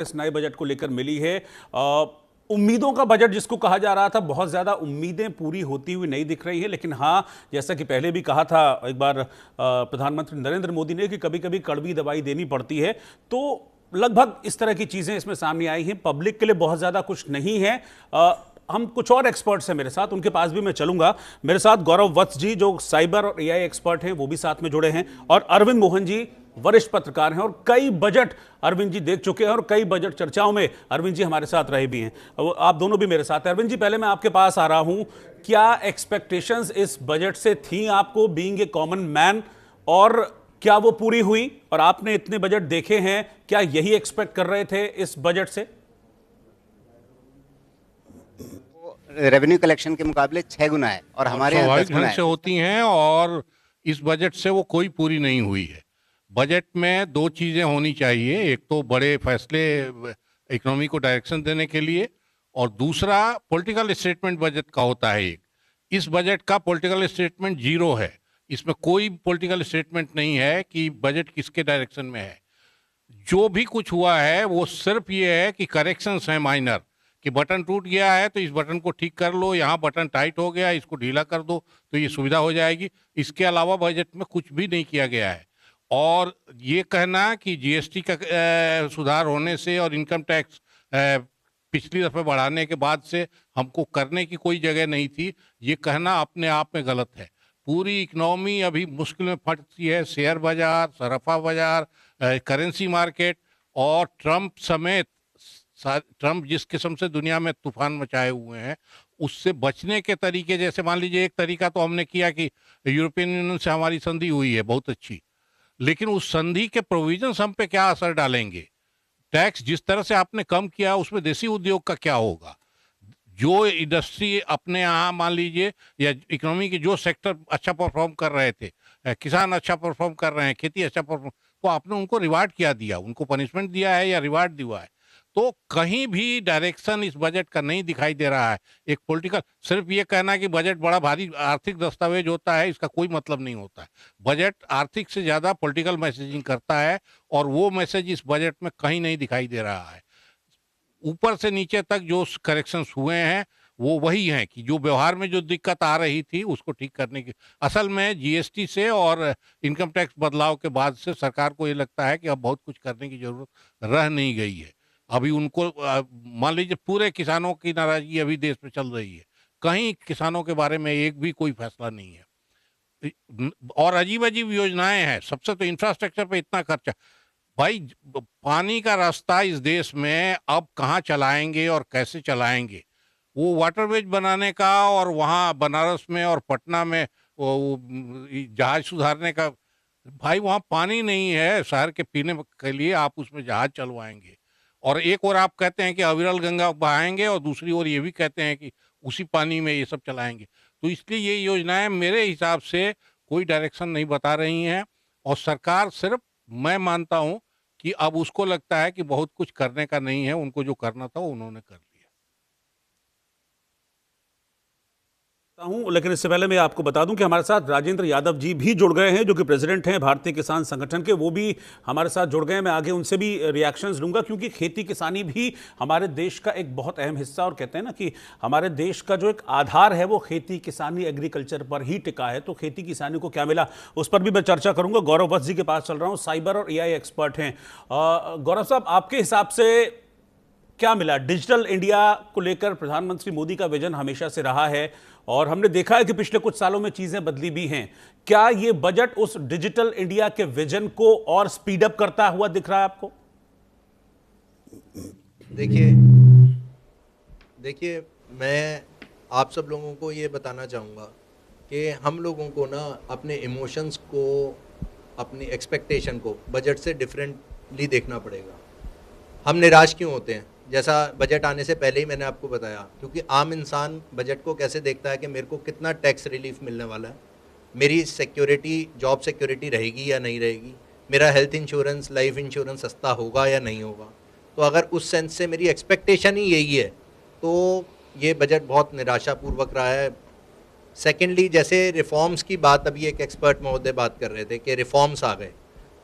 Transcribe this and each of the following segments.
इस नए बजट को लेकर मिली है। उम्मीदों का बजट जिसको कहा जा रहा था, बहुत ज्यादा उम्मीदें पूरी होती हुई नहीं दिख रही है। लेकिन हाँ, जैसा कि पहले भी कहा था एक बार प्रधानमंत्री नरेंद्र मोदी ने कि कभी कभी कड़वी दवाई देनी पड़ती है, तो लगभग इस तरह की चीजें इसमें सामने आई हैं। पब्लिक के लिए बहुत ज्यादा कुछ नहीं है। हम कुछ और एक्सपर्ट्स हैं मेरे साथ, उनके पास भी मैं चलूंगा। मेरे साथ गौरव वत्स जी जो साइबर और एआई एक्सपर्ट हैं, वो भी साथ में जुड़े हैं, और अरविंद मोहन जी वरिष्ठ पत्रकार हैं और कई बजट अरविंद जी देख चुके हैं और कई बजट चर्चाओं में अरविंद जी हमारे साथ रहे भी हैं। आप दोनों भी मेरे साथ हैं। अरविंद जी, पहले मैं आपके पास आ रहा हूं, क्या एक्सपेक्टेशंस इस बजट से थी आपको बीइंग ए कॉमन मैन, और क्या वो पूरी हुई? और आपने इतने बजट देखे हैं, क्या यही एक्सपेक्ट कर रहे थे इस बजट से? रेवेन्यू कलेक्शन के मुकाबले 6 गुना है और हमारे यहाँ 10 स्वाभाविक गुना ढंग है। से होती हैं, और इस बजट से वो कोई पूरी नहीं हुई है। बजट में दो चीज़ें होनी चाहिए, एक तो बड़े फैसले इकोनॉमी को डायरेक्शन देने के लिए, और दूसरा पॉलिटिकल स्टेटमेंट बजट का होता है। एक इस बजट का पॉलिटिकल स्टेटमेंट जीरो है। इसमें कोई पॉलिटिकल स्टेटमेंट नहीं है कि बजट किसके डायरेक्शन में है। जो भी कुछ हुआ है वो सिर्फ ये है कि करेक्शंस हैं माइनर, कि बटन टूट गया है तो इस बटन को ठीक कर लो, यहाँ बटन टाइट हो गया इसको ढीला कर दो तो ये सुविधा हो जाएगी। इसके अलावा बजट में कुछ भी नहीं किया गया है। और ये कहना कि जीएसटी का सुधार होने से और इनकम टैक्स पिछली दफ़े बढ़ाने के बाद से हमको करने की कोई जगह नहीं थी, ये कहना अपने आप में गलत है। पूरी इकनॉमी अभी मुश्किल में फंसती है। शेयर बाजार, सराफा बाजार, करेंसी मार्केट, और ट्रंप समेत ट्रंप जिस किस्म से दुनिया में तूफान मचाए हुए हैं, उससे बचने के तरीके, जैसे मान लीजिए एक तरीका तो हमने किया कि यूरोपियन यूनियन से हमारी संधि हुई है बहुत अच्छी, लेकिन उस संधि के प्रोविजंस हम पे क्या असर डालेंगे? टैक्स जिस तरह से आपने कम किया उसमें देसी उद्योग का क्या होगा? जो इंडस्ट्री अपने यहाँ मान लीजिए, या इकोनॉमी के जो सेक्टर अच्छा परफॉर्म कर रहे थे, किसान अच्छा परफॉर्म कर रहे हैं, खेती अच्छा परफॉर्म, तो आपने उनको रिवार्ड क्या दिया? उनको पनिशमेंट दिया है या रिवार्ड दिया है? तो कहीं भी डायरेक्शन इस बजट का नहीं दिखाई दे रहा है। एक पॉलिटिकल, सिर्फ ये कहना कि बजट बड़ा भारी आर्थिक दस्तावेज होता है, इसका कोई मतलब नहीं होता है। बजट आर्थिक से ज़्यादा पॉलिटिकल मैसेजिंग करता है, और वो मैसेज इस बजट में कहीं नहीं दिखाई दे रहा है। ऊपर से नीचे तक जो करेक्शंस हुए हैं वो वही हैं कि जो व्यवहार में जो दिक्कत आ रही थी उसको ठीक करने की। असल में जीएसटी से और इनकम टैक्स बदलाव के बाद से सरकार को ये लगता है कि अब बहुत कुछ करने की जरूरत रह नहीं गई है। अभी उनको मान लीजिए पूरे किसानों की नाराजगी अभी देश में चल रही है, कहीं किसानों के बारे में एक भी कोई फैसला नहीं है, और अजीब अजीब योजनाएं हैं। सबसे तो इंफ्रास्ट्रक्चर पे इतना खर्चा। भाई, पानी का रास्ता इस देश में अब कहाँ चलाएंगे और कैसे चलाएंगे? वो वाटरवेज बनाने का, और वहाँ बनारस में और पटना में वो जहाज सुधारने का, भाई वहाँ पानी नहीं है शहर के पीने के लिए, आप उसमें जहाज चलवाएंगे? और एक और आप कहते हैं कि अविरल गंगा बहाएंगे, और दूसरी ओर ये भी कहते हैं कि उसी पानी में ये सब चलाएंगे। तो इसलिए ये योजनाएं मेरे हिसाब से कोई डायरेक्शन नहीं बता रही हैं, और सरकार सिर्फ, मैं मानता हूं कि अब उसको लगता है कि बहुत कुछ करने का नहीं है, उनको जो करना था उन्होंने कर लिया। हूं, लेकिन इससे पहले मैं आपको बता दूं कि हमारे साथ राजेंद्र यादव जी भी जुड़ गए हैं, जो कि प्रेसिडेंट हैं भारतीय किसान संगठन के। वो भी हमारे साथ जुड़ गए हैं। मैं आगे उनसे भी रिएक्शंस लूंगा, क्योंकि खेती किसानी भी हमारे देश का एक बहुत अहम हिस्सा, और कहते हैं ना कि हमारे देश का जो एक आधार है वो खेती किसानी एग्रीकल्चर पर ही टिका है। तो खेती किसानी को क्या मिला, उस पर भी मैं चर्चा करूंगा। गौरव वत्स जी के पास चल रहा हूं, साइबर और एआई एक्सपर्ट हैं। गौरव साहब, आपके हिसाब से क्या मिला? डिजिटल इंडिया को लेकर प्रधानमंत्री मोदी का विजन हमेशा से रहा है, और हमने देखा है कि पिछले कुछ सालों में चीजें बदली भी हैं। क्या ये बजट उस डिजिटल इंडिया के विजन को और स्पीड अप करता हुआ दिख रहा है आपको? देखिए देखिए मैं आप सब लोगों को ये बताना चाहूँगा कि हम लोगों को ना अपने इमोशंस को, अपनी एक्सपेक्टेशन को बजट से डिफरेंटली देखना पड़ेगा। हम निराश क्यों होते हैं? जैसा बजट आने से पहले ही मैंने आपको बताया, क्योंकि आम इंसान बजट को कैसे देखता है कि मेरे को कितना टैक्स रिलीफ मिलने वाला है, मेरी सिक्योरिटी, जॉब सिक्योरिटी रहेगी या नहीं रहेगी, मेरा हेल्थ इंश्योरेंस, लाइफ इंश्योरेंस सस्ता होगा या नहीं होगा। तो अगर उस सेंस से मेरी एक्सपेक्टेशन ही यही है तो ये बजट बहुत निराशापूर्वक रहा है। सेकेंडली, जैसे रिफॉर्म्स की बात अभी एक एक्सपर्ट महोदय बात कर रहे थे कि रिफॉर्म्स आ गए,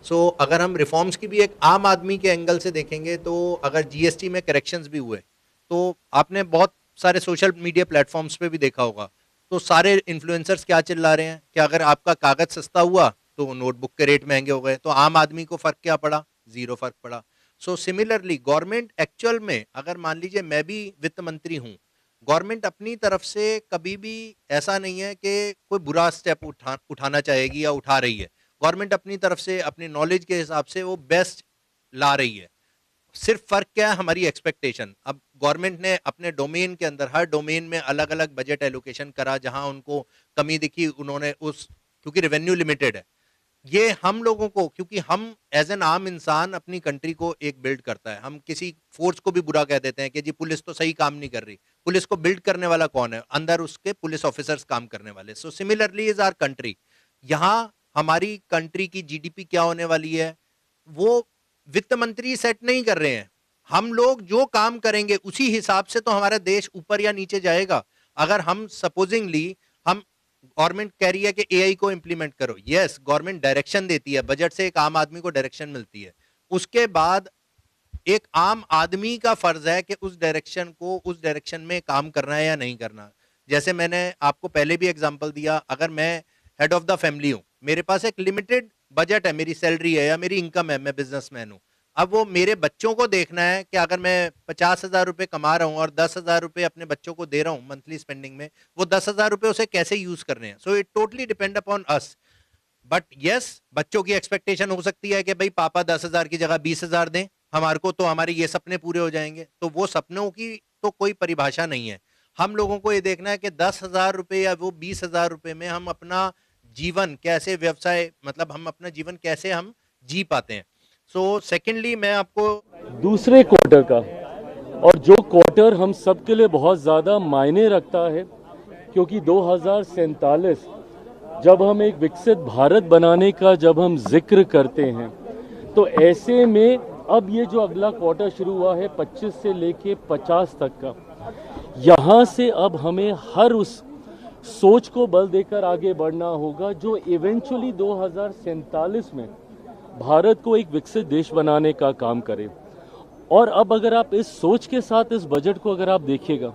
सो अगर हम रिफॉर्म्स की भी एक आम आदमी के एंगल से देखेंगे तो अगर जीएसटी में करेक्शंस भी हुए तो आपने बहुत सारे सोशल मीडिया प्लेटफॉर्म्स पे भी देखा होगा, तो सारे इन्फ्लुएंसर्स क्या चिल्ला रहे हैं कि अगर आपका कागज सस्ता हुआ तो नोटबुक के रेट महंगे हो गए, तो आम आदमी को फर्क क्या पड़ा? जीरो फर्क पड़ा। सो सिमिलरली गवर्नमेंट एक्चुअल में, अगर मान लीजिए मैं भी वित्त मंत्री हूं, गवर्नमेंट अपनी तरफ से कभी भी ऐसा नहीं है कि कोई बुरा स्टेप उठाना चाहेगी या उठा रही है। गवर्नमेंट अपनी तरफ से अपनी नॉलेज के हिसाब से वो बेस्ट ला रही है। सिर्फ फर्क क्या है? हमारी एक्सपेक्टेशन। अब गवर्नमेंट ने अपने डोमेन के अंदर हर डोमेन में अलग अलग बजट एलोकेशन करा, जहां उनको कमी दिखी उन्होंने उस, क्योंकि रेवेन्यू लिमिटेड है, ये हम लोगों को, क्योंकि हम एज एन आम इंसान अपनी कंट्री को एक बिल्ड करता है, हम किसी फोर्स को भी बुरा कह देते हैं कि जी पुलिस तो सही काम नहीं कर रही। पुलिस को बिल्ड करने वाला कौन है? अंदर उसके पुलिस ऑफिसर्स काम करने वाले। So similarly is our country. यहाँ हमारी कंट्री की जीडीपी क्या होने वाली है वो वित्त मंत्री सेट नहीं कर रहे हैं। हम लोग जो काम करेंगे उसी हिसाब से तो हमारा देश ऊपर या नीचे जाएगा। अगर हम सपोजिंगली, हम गवर्नमेंट कह रही है कि एआई को इंप्लीमेंट करो, यस गवर्नमेंट डायरेक्शन देती है, बजट से एक आम आदमी को डायरेक्शन मिलती है, उसके बाद एक आम आदमी का फर्ज है कि उस डायरेक्शन को, उस डायरेक्शन में काम करना है या नहीं करना। जैसे मैंने आपको पहले भी एग्जांपल दिया, अगर मैं हेड ऑफ द फैमिली हूं, मेरे पास एक लिमिटेड बजट है, मेरी सैलरी है या मेरी इनकम है, मैं बिजनेसमैन हूं, अब वो मेरे बच्चों को देखना है कि अगर मैं 50,000 रुपए कमा रहा हूं और 10,000 रुपए अपने बच्चों को दे रहा हूं मंथली स्पेंडिंग में, वो 10,000 रुपए उसे कैसे यूज करने हैं। So it totally depend upon us. But yes, बच्चों की एक्सपेक्टेशन हो सकती है कि भाई पापा 10,000 की जगह 20,000 दें हमारे को, तो हमारे ये सपने पूरे हो जाएंगे। तो वो सपनों की तो कोई परिभाषा नहीं है। हम लोगों को ये देखना है कि 10,000 रुपए या वो 20,000 रुपए में हम अपना जीवन कैसे, व्यवसाय मतलब हम अपना जीवन कैसे हम जी पाते हैं। सो सेकेंडली मैं आपको दूसरे क्वार्टर का, और जो क्वार्टर हम सब के लिए बहुत ज़्यादा मायने रखता है, क्योंकि 2047 जब हम एक विकसित भारत बनाने का जब हम जिक्र करते हैं, तो ऐसे में अब ये जो अगला क्वार्टर शुरू हुआ है 25 से लेके 50 तक का, यहाँ से अब हमें हर उस सोच को बल देकर आगे बढ़ना होगा जो इवेंचुअली 2047 में भारत को एक विकसित देश बनाने का काम करे। और अब अगर आप इस सोच के साथ इस बजट को अगर आप देखिएगा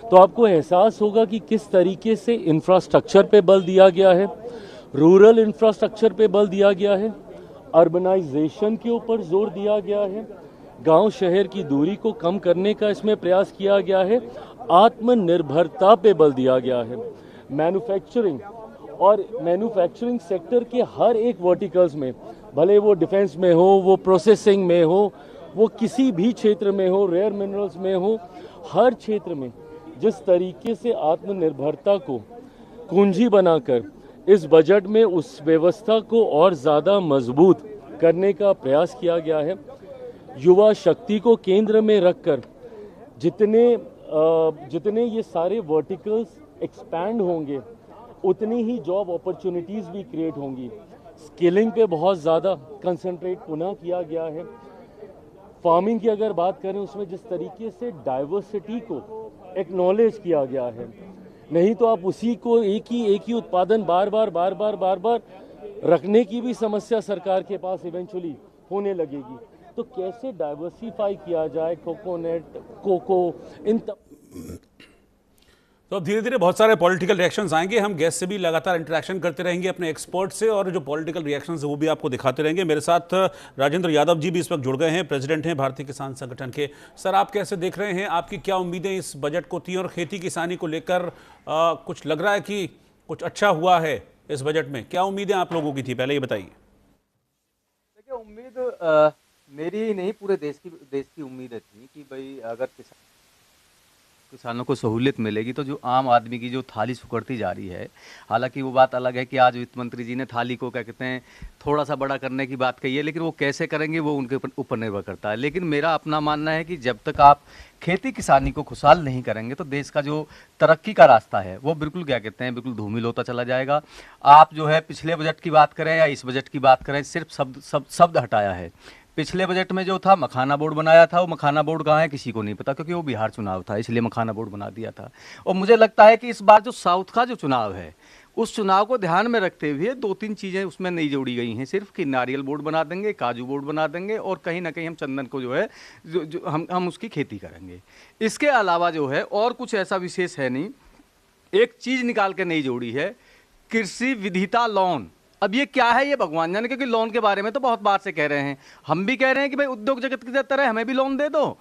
तो आपको एहसास होगा कि किस तरीके से इंफ्रास्ट्रक्चर पे बल दिया गया है, रूरल इंफ्रास्ट्रक्चर पे बल दिया गया है, अर्बनाइजेशन के ऊपर जोर दिया गया है, गांव शहर की दूरी को कम करने का इसमें प्रयास किया गया है, आत्मनिर्भरता पे बल दिया गया है, मैन्युफैक्चरिंग और मैन्युफैक्चरिंग सेक्टर के हर एक वर्टिकल्स में, भले वो डिफेंस में हो, वो प्रोसेसिंग में हो, वो किसी भी क्षेत्र में हो, रेयर मिनरल्स में हो, हर क्षेत्र में जिस तरीके से आत्मनिर्भरता को कुंजी बनाकर इस बजट में उस व्यवस्था को और ज़्यादा मजबूत करने का प्रयास किया गया है। युवा शक्ति को केंद्र में रखकर जितने ये सारे वर्टिकल्स एक्सपैंड होंगे उतनी ही जॉब अपॉर्चुनिटीज़ भी क्रिएट होंगी। स्किलिंग पे बहुत ज़्यादा कंसंट्रेट पुनः किया गया है। फार्मिंग की अगर बात करें, उसमें जिस तरीके से डाइवर्सिटी को एक्नॉलेज किया गया है, नहीं तो आप उसी को एक ही उत्पादन बार बार रखने की भी समस्या सरकार के पास इवेंचुअली होने लगेगी। तो कैसे डाइवर्सिफाई किया जाए, कोकोनट, कोको, इन तो अब धीरे धीरे बहुत सारे पॉलिटिकल रिएक्शंस आएंगे। हम गेस्ट से भी लगातार इंटरेक्शन करते रहेंगे अपने एक्सपर्ट से, और जो पॉलिटिकल रिएक्शंस है वो भी आपको दिखाते रहेंगे। मेरे साथ राजेंद्र यादव जी भी इस वक्त जुड़ गए हैं, प्रेसिडेंट हैं भारतीय किसान संगठन के। सर, आप कैसे देख रहे हैं, आपकी क्या उम्मीदें इस बजट को थी, और खेती किसानी को लेकर कुछ लग रहा है कि कुछ अच्छा हुआ है इस बजट में? क्या उम्मीदें आप लोगों की थी, पहले ये बताइए। देखिए, उम्मीद मेरी ही नहीं, पूरे देश की उम्मीदें थी कि भाई अगर किसानों को सहूलियत मिलेगी तो जो आम आदमी की जो थाली सुकड़ती जा रही है, हालांकि वो बात अलग है कि आज वित्त मंत्री जी ने थाली को क्या कहते हैं थोड़ा सा बड़ा करने की बात कही है, लेकिन वो कैसे करेंगे वो उनके ऊपर निर्भर करता है। लेकिन मेरा अपना मानना है कि जब तक आप खेती किसानी को खुशहाल नहीं करेंगे तो देश का जो तरक्की का रास्ता है वो बिल्कुल क्या कहते हैं बिल्कुल धूमिल होता चला जाएगा। आप जो है पिछले बजट की बात करें या इस बजट की बात करें, सिर्फ शब्द हटाया है। पिछले बजट में जो था मखाना बोर्ड बनाया था, वो मखाना बोर्ड कहाँ है किसी को नहीं पता, क्योंकि वो बिहार चुनाव था इसलिए मखाना बोर्ड बना दिया था। और मुझे लगता है कि इस बार जो साउथ का जो चुनाव है उस चुनाव को ध्यान में रखते हुए 2-3 चीज़ें उसमें नहीं जोड़ी गई हैं, सिर्फ कि नारियल बोर्ड बना देंगे, काजू बोर्ड बना देंगे और कहीं ना कहीं हम चंदन को जो है जो हम उसकी खेती करेंगे। इसके अलावा जो है और कुछ ऐसा विशेष है नहीं। एक चीज़ निकाल के नहीं जोड़ी है, कृषि विधिता लोन। अब ये क्या है ये भगवान जाने, क्योंकि लोन के बारे में तो बहुत बार से कह रहे हैं, हम भी कह रहे हैं कि भाई उद्योग जगत की तरह हमें भी लोन दे दो,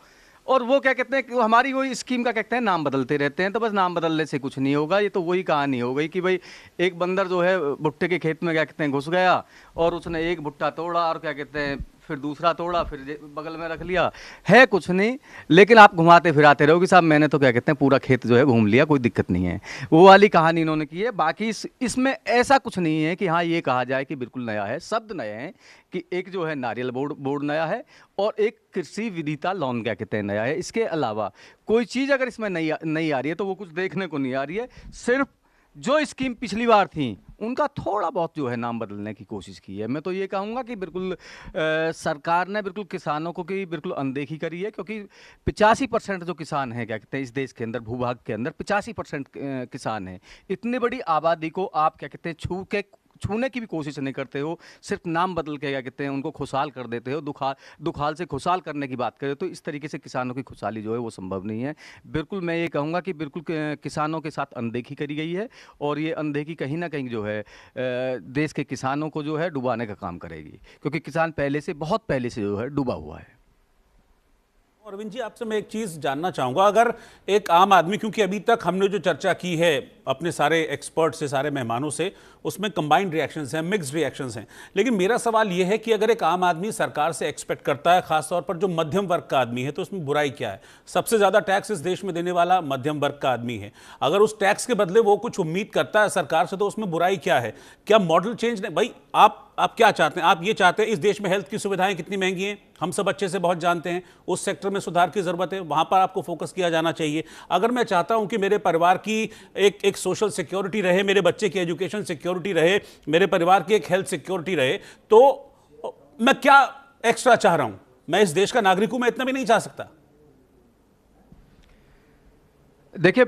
और वो क्या कहते हैं कि हमारी वही स्कीम का कहते हैं नाम बदलते रहते हैं। तो बस नाम बदलने से कुछ नहीं होगा, ये तो वही कहानी हो गई कि भाई एक बंदर जो है भुट्टे के खेत में क्या कहते हैं घुस गया और उसने एक भुट्टा तोड़ा और क्या कहते हैं फिर दूसरा तोड़ा, फिर बगल में रख लिया, है कुछ नहीं। लेकिन आप घुमाते फिराते रहो कि साहब मैंने तो क्या कहते हैं पूरा खेत जो है घूम लिया, कोई दिक्कत नहीं है, वो वाली कहानी इन्होंने की है। बाकी इसमें ऐसा कुछ नहीं है कि हाँ ये कहा जाए कि बिल्कुल नया है। शब्द नए हैं कि एक जो है नारियल बोर्ड नया है और एक कृषि विधिता लोन क्या कहते हैं नया है। इसके अलावा कोई चीज़ अगर इसमें नई आ रही है तो वो कुछ देखने को नहीं आ रही है। सिर्फ जो स्कीम पिछली बार थी उनका थोड़ा बहुत जो है नाम बदलने की कोशिश की है। मैं तो ये कहूँगा कि बिल्कुल सरकार ने बिल्कुल किसानों को की बिल्कुल अनदेखी करी है, क्योंकि 85% जो किसान हैं क्या कहते हैं इस देश के अंदर, भूभाग के अंदर 85% किसान हैं। इतनी बड़ी आबादी को आप क्या कहते हैं छूने की भी कोशिश नहीं करते हो, सिर्फ नाम बदल के क्या कहते हैं उनको खुशहाल कर देते हो। दुखाल से खुशहाल करने की बात करें तो इस तरीके से किसानों की खुशहाली जो है वो संभव नहीं है। बिल्कुल मैं ये कहूँगा कि बिल्कुल किसानों के साथ अनदेखी करी गई है और ये अनदेखी कहीं ना कहीं जो है देश के किसानों को जो है डुबाने का काम करेगी, क्योंकि किसान बहुत पहले से जो है डूबा हुआ है। अरविंद जी, आपसे मैं एक चीज जानना चाहूंगा, अगर एक आम आदमी, क्योंकि अभी तक हमने जो चर्चा की है अपने सारे एक्सपर्ट से, सारे मेहमानों से, उसमें कंबाइंड रिएक्शंस हैं, मिक्स्ड रिएक्शंस हैं, लेकिन मेरा सवाल यह है कि अगर एक आम आदमी सरकार से एक्सपेक्ट करता है, खासतौर पर जो मध्यम वर्ग का आदमी है, तो उसमें बुराई क्या है? सबसे ज्यादा टैक्स इस देश में देने वाला मध्यम वर्ग का आदमी है। अगर उस टैक्स के बदले वो कुछ उम्मीद करता है सरकार से, तो उसमें बुराई क्या है? क्या मॉडल चेंज नहीं? भाई आप क्या चाहते हैं? आप ये चाहते हैं इस देश में हेल्थ की सुविधाएं कितनी महंगी हैं, हम सब अच्छे से बहुत जानते हैं, उस सेक्टर में सुधार की जरूरत है, वहां पर आपको फोकस किया जाना चाहिए। अगर मैं चाहता हूं कि मेरे परिवार की एक सोशल सिक्योरिटी रहे, मेरे बच्चे की एजुकेशन सिक्योरिटी रहे, मेरे परिवार की एक हेल्थ सिक्योरिटी रहे, तो मैं क्या एक्स्ट्रा चाह रहा हूं? मैं इस देश का नागरिक हूं, मैं इतना भी नहीं चाह सकता? देखिए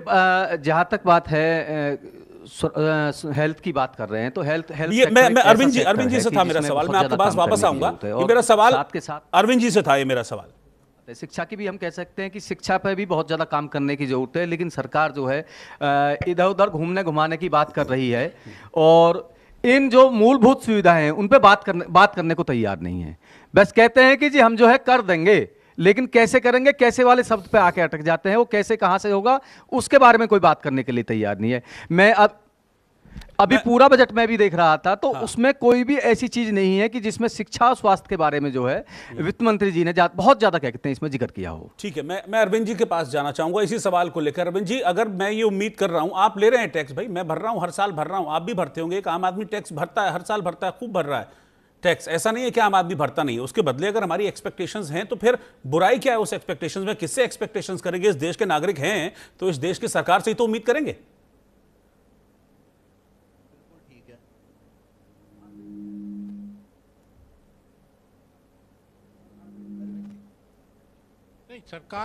जहां तक बात है हेल्थ की बात कर रहे हैं तो हेल्थ मैं अरविंद जी से था मेरा सवाल, मैं आपके पास वापस आऊंगा। ये मेरा सवाल साथ के साथ अरविंद जी से था, ये मेरा सवाल शिक्षा की भी हम कह सकते हैं कि शिक्षा पर भी बहुत ज़्यादा काम करने की ज़रूरत है, लेकिन सरकार जो है इधर उधर घुमाने की बात कर रही है और इन जो मूलभूत सुविधाएं हैं उन पर बात करने को तैयार नहीं है। बस कहते हैं कि जी हम जो है कर देंगे, लेकिन कैसे करेंगे, कैसे वाले शब्द पे आके अटक जाते हैं, वो कैसे कहां से होगा उसके बारे में कोई बात करने के लिए तैयार नहीं है। मैं अभी पूरा बजट में भी देख रहा था तो उसमें कोई भी ऐसी चीज नहीं है कि जिसमें शिक्षा और स्वास्थ्य के बारे में जो है वित्त मंत्री जी ने बहुत ज्यादा क्या कहते हैं इसमें जिक्र किया हो। ठीक है, मैं अरविंद जी के पास जाना चाहूंगा इसी सवाल को लेकर। अरविंद जी, अगर मैं ये उम्मीद कर रहा हूं, आप ले रहे हैं टैक्स, भाई मैं भर रहा हूं, हर साल भर रहा हूं, आप भी भरते होंगे, एक आम आदमी टैक्स भरता है, हर साल भरता है, खूब भर रहा है टैक्स, ऐसा नहीं है कि आम आदमी भरता नहीं है। उसके बदले अगर हमारी एक्सपेक्टेशंस हैं तो फिर बुराई क्या है उस एक्सपेक्टेशंस में? किससे एक्सपेक्टेशंस करेंगे? इस देश के नागरिक हैं तो इस देश की सरकार से ही तो उम्मीद करेंगे। नहीं, सरकार